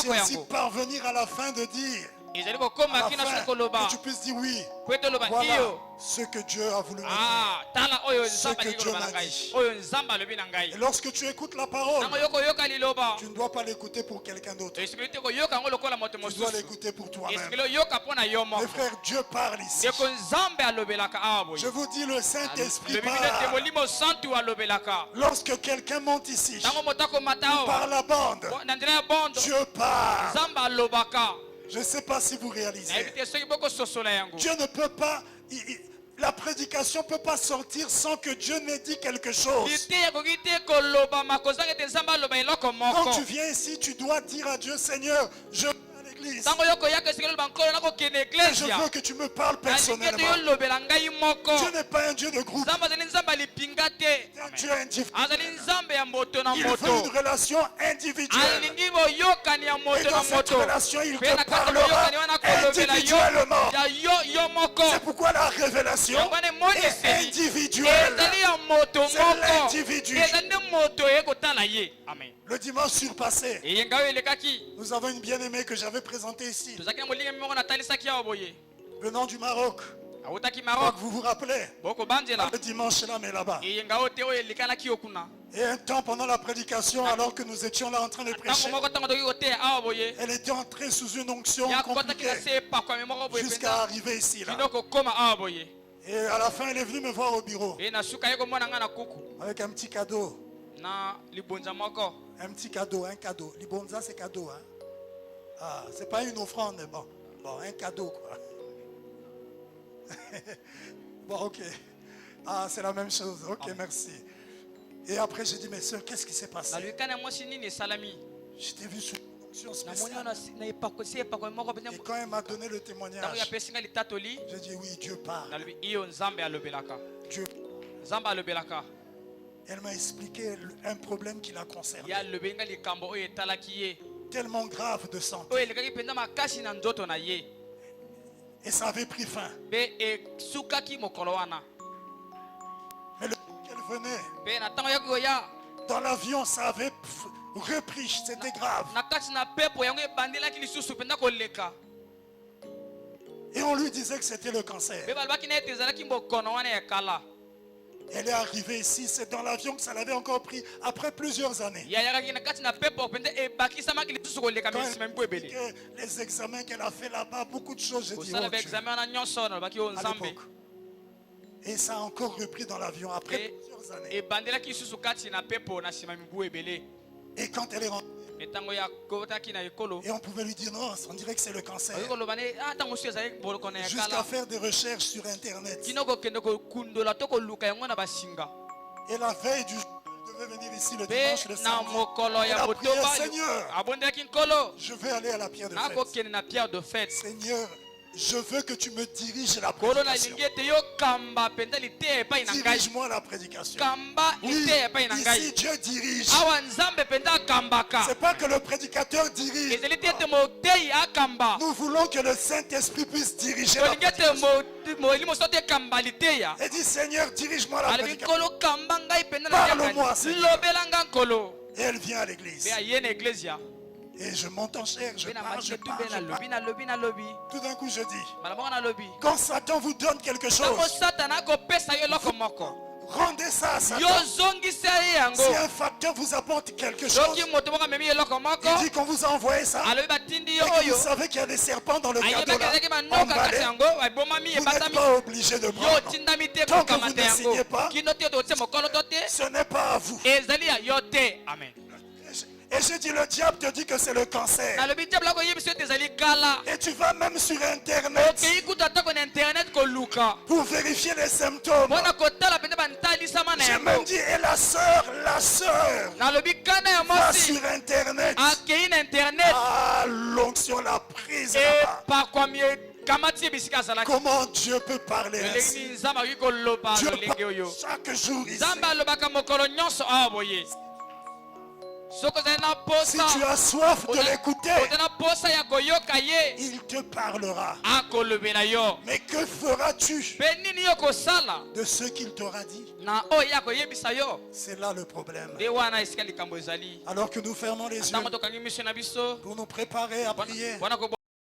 C'est aussi parvenir à la fin de dire, à la fin, que tu puisses dire oui. Voilà ce que Dieu a voulu me dire. Ce que Dieu m'a dit. Et lorsque tu écoutes la parole, tu ne dois pas l'écouter pour quelqu'un d'autre. Tu dois l'écouter pour toi-même. Mes frères, Dieu parle ici. Je vous dis, le Saint-Esprit parle. Lorsque quelqu'un monte ici, ou par la bande, Dieu parle. Je ne sais pas si vous réalisez. Dieu ne peut pas... La prédication ne peut pas sortir sans que Dieu n'ait dit quelque chose. Quand tu viens ici, tu dois dire à Dieu, Seigneur, je vais à l'église. Je veux que tu me parles personnellement. Dieu n'est pas un Dieu de groupe. Il est un Dieu individuel. Il veut une relation individuelle. Et dans cette relation, il te parlera individuellement. C'est pourquoi la révélation est individuelle. C'est l'individu. Le dimanche surpassé, nous avons une bien-aimée que j'avais présentée ici, venant du Maroc. Vous vous rappelez? Le dimanche là, mais là-bas. Et un temps pendant la prédication, alors que nous étions là en train de prêcher, elle était entrée sous une onction compliquée jusqu'à arriver ici là. Et à la fin, elle est venue me voir au bureau avec un petit cadeau. Un petit cadeau, un cadeau. Libonza, c'est cadeau. Hein? Ah, c'est pas une offrande, mais bon, un cadeau quoi. Bon, ok. Ah, c'est la même chose. Ok, merci. Et après, j'ai dit, mais sœur, qu'est-ce qui s'est passé? Je t'ai vu sur une onction spéciale. Et quand elle m'a donné le témoignage, j'ai dit, oui, Dieu parle. Dieu. Elle m'a expliqué un problème qui la concerne. Tellement grave de santé. Et ça avait pris fin. Mais le jour qu'elle venait, dans l'avion, ça avait repris. C'était grave. Et on lui disait que c'était le cancer. Elle est arrivée ici, c'est dans l'avion que ça l'avait encore pris après plusieurs années. Les examens qu'elle a fait là-bas, beaucoup de choses, j'ai dit, oh Dieu. À l'époque. Et ça a encore repris dans l'avion après plusieurs années. Et quand elle est rentrée, et on pouvait lui dire non, on dirait que c'est le cancer. Jusqu'à faire des recherches sur internet. Et la veille du jour, elle devait venir ici le dimanche, le samedi. Elle a prié, Seigneur, je vais aller à la pierre de fête. Seigneur, je veux que tu me diriges la prédication. Dirige-moi la prédication. Oui, ici Dieu dirige. C'est pas que le prédicateur dirige. Nous voulons que le Saint-Esprit puisse diriger la prédication. Et dit, Seigneur, dirige-moi la prédication. Parle-moi, Seigneur. Et elle vient à l'église. Et je monte en chair, je parle. Tout d'un coup, je dis, quand Satan vous donne quelque chose, rendez ça à Satan. Si un facteur vous apporte quelque chose, il dit qu'on vous a envoyé ça, et que vous savez qu'il y a des serpents dans le cadeau là, emballés, vous n'êtes pas obligé de prendre. Tant que vous ne signez pas, ce n'est pas à vous. Amen. Et je dis, le diable te dit que c'est le cancer. Et tu vas même sur internet pour vérifier les symptômes. J'ai même dit, et la sœur va sur internet. Ah, l'onction l'a prise là-bas. Comment Dieu peut parler ainsi? Dieu parle chaque jour ici. Si tu as soif de l'écouter, il te parlera. Mais que feras-tu de ce qu'il t'aura dit? C'est là le problème. Alors que nous fermons les yeux pour nous préparer à prier.